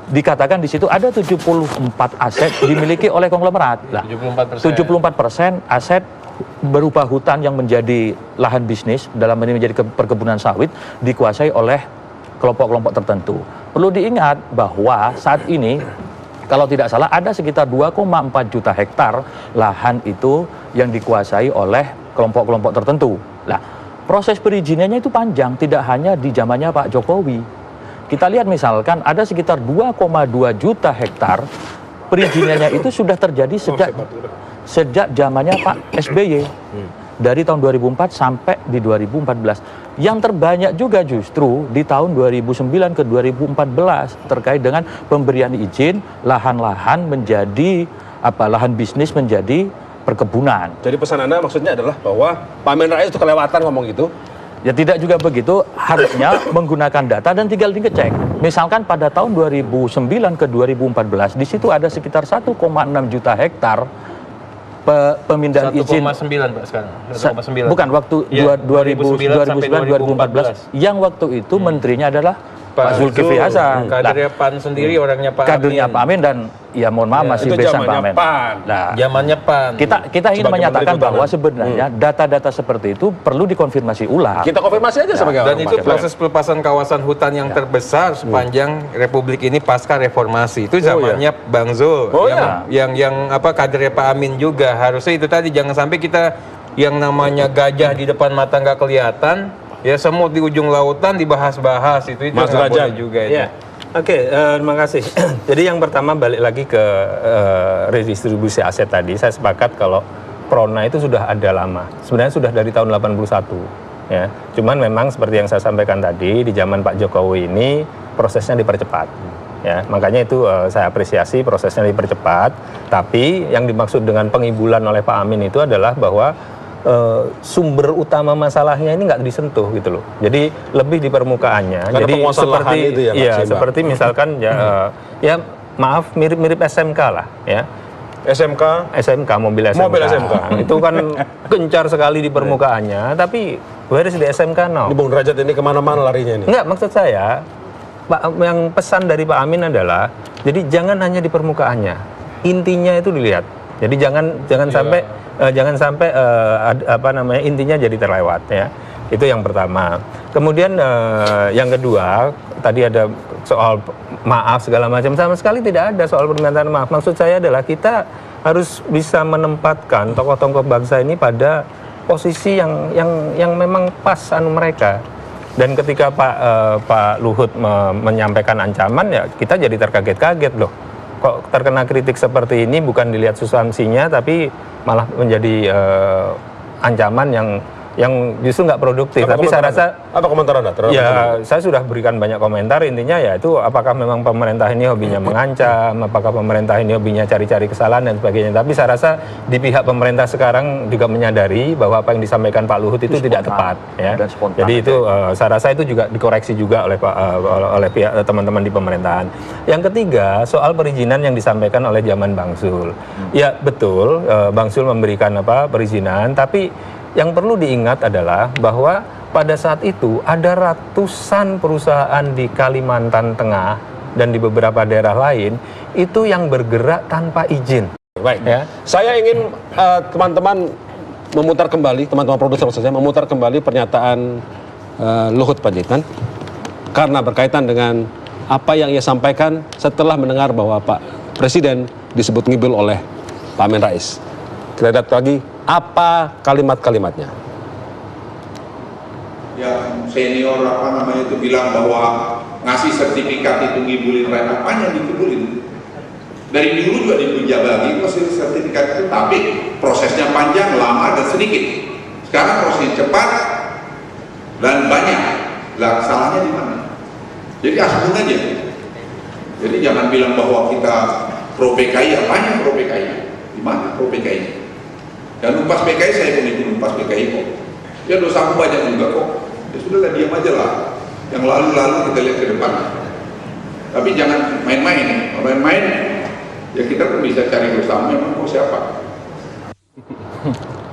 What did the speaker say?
dikatakan di situ ada 74 aset dimiliki oleh konglomerat. Nah, 74% aset berupa hutan yang menjadi lahan bisnis, dalam ini menjadi perkebunan sawit, dikuasai oleh kelompok-kelompok tertentu. Perlu diingat bahwa saat ini, kalau tidak salah, ada sekitar 2,4 juta hektar lahan itu yang dikuasai oleh kelompok-kelompok tertentu. Nah, proses perizinannya itu panjang, tidak hanya di zamannya Pak Jokowi. Kita lihat misalkan ada sekitar 2,2 juta hektar, perizinannya itu sudah terjadi sejak zamannya Pak SBY. Dari tahun 2004 sampai di 2014. Yang terbanyak juga justru di tahun 2009 ke 2014 terkait dengan pemberian izin lahan-lahan menjadi lahan bisnis menjadi perkebunan. Jadi pesan Anda maksudnya adalah bahwa Pak Amin Rais itu kelewatan ngomong gitu? Ya tidak juga begitu, harusnya menggunakan data dan tinggal dicek. Misalkan pada tahun 2009 ke 2014 di situ ada sekitar 1,6 juta hektar pemindahan izin 1,9 Pak sekarang. 1,9. Bukan waktu ya, 2009-2014. Yang waktu itu menterinya adalah Pak Zulkifli Hasan. Kadernya PAN sendiri, orangnya Pak Amin. Kadernya Pak Amin dan ya mohon maaf masih besan Pak Amin. Nah, zamannya PAN. Kita ingin menyatakan bahwa sebenarnya data-data seperti itu perlu dikonfirmasi ulang. Kita konfirmasi aja sebagai dan itu proses pelepasan kawasan hutan yang terbesar sepanjang Republik ini pasca reformasi. Itu zamannya Bang Zul. Yang kadernya Pak Amin juga. Harusnya itu tadi, jangan sampai kita yang namanya gajah di depan mata nggak kelihatan. Ya, semut di ujung lautan dibahas-bahas itu nggak boleh juga itu. Ya. Oke, terima kasih. Jadi yang pertama balik lagi ke redistribusi aset tadi, saya sepakat kalau Prona itu sudah ada lama. Sebenarnya sudah dari tahun 81. Ya. Cuman memang seperti yang saya sampaikan tadi, di zaman Pak Jokowi ini prosesnya dipercepat. Ya, makanya itu saya apresiasi prosesnya dipercepat. Tapi yang dimaksud dengan pengibulan oleh Pak Amin itu adalah bahwa sumber utama masalahnya ini nggak disentuh gitu loh. Jadi lebih di permukaannya. Karena jadi seperti itu seperti misalkan ya maaf mirip-mirip SMK lah ya. SMK mobil SMK. Itu kan gencar sekali di permukaannya, tapi where is di SMK now? Di Bung Derajat ini kemana-mana larinya ini. Enggak, maksud saya yang pesan dari Pak Amin adalah jadi jangan hanya di permukaannya, intinya itu dilihat. Jadi jangan sampai intinya jadi terlewat ya. Itu yang pertama. Kemudian yang kedua, tadi ada soal maaf segala macam, sama sekali tidak ada soal permintaan maaf. Maksud saya adalah kita harus bisa menempatkan tokoh-tokoh bangsa ini pada posisi yang memang pas mereka. Dan ketika Pak Luhut menyampaikan ancaman, ya kita jadi terkaget-kaget loh. Kok terkena kritik seperti ini bukan dilihat substansinya tapi malah menjadi ancaman yang justru nggak produktif. Tapi saya rasa apa komentar Anda terhadap itu? Saya sudah berikan banyak komentar. Intinya ya itu apakah memang pemerintah ini hobinya mengancam, apakah pemerintah ini hobinya cari-cari kesalahan dan sebagainya. Tapi saya rasa di pihak pemerintah sekarang juga menyadari bahwa apa yang disampaikan Pak Luhut itu tidak tepat ya. Jadi itu saya rasa itu juga dikoreksi juga oleh pihak teman-teman di pemerintahan. Yang ketiga, soal perizinan yang disampaikan oleh zaman Bang Zul. Ya betul, Bang Zul memberikan perizinan, tapi yang perlu diingat adalah bahwa pada saat itu ada ratusan perusahaan di Kalimantan Tengah dan di beberapa daerah lain itu yang bergerak tanpa izin. Baik, ya. Saya ingin teman-teman memutar kembali, teman-teman produser maksud saya, memutar kembali pernyataan Luhut Panjaitan karena berkaitan dengan apa yang ia sampaikan setelah mendengar bahwa Pak Presiden disebut ngibil oleh Pak Amin Rais. Kita lihat lagi apa kalimat-kalimatnya. Yang senior itu bilang bahwa ngasih sertifikat itu ngibulin rakyat, apanya dikibulin? Dari dulu juga dijabagi ngasih sertifikat itu, tapi prosesnya panjang, lama dan sedikit. Sekarang prosesnya cepat dan banyak. Lah salahnya di mana? Jadi asbun aja. Jadi jangan bilang bahwa kita pro PKI, apanya pro PKI? Di mana pro PKI? Dan umpas PKI saya pun umpas PKI kok. Ya dosa aku banyak juga kok. Ya sudah diam aja lah. Yang lalu-lalu kita lihat ke depan. Tapi jangan main-main. Main-main ya kita pun bisa cari dosa memang kok siapa.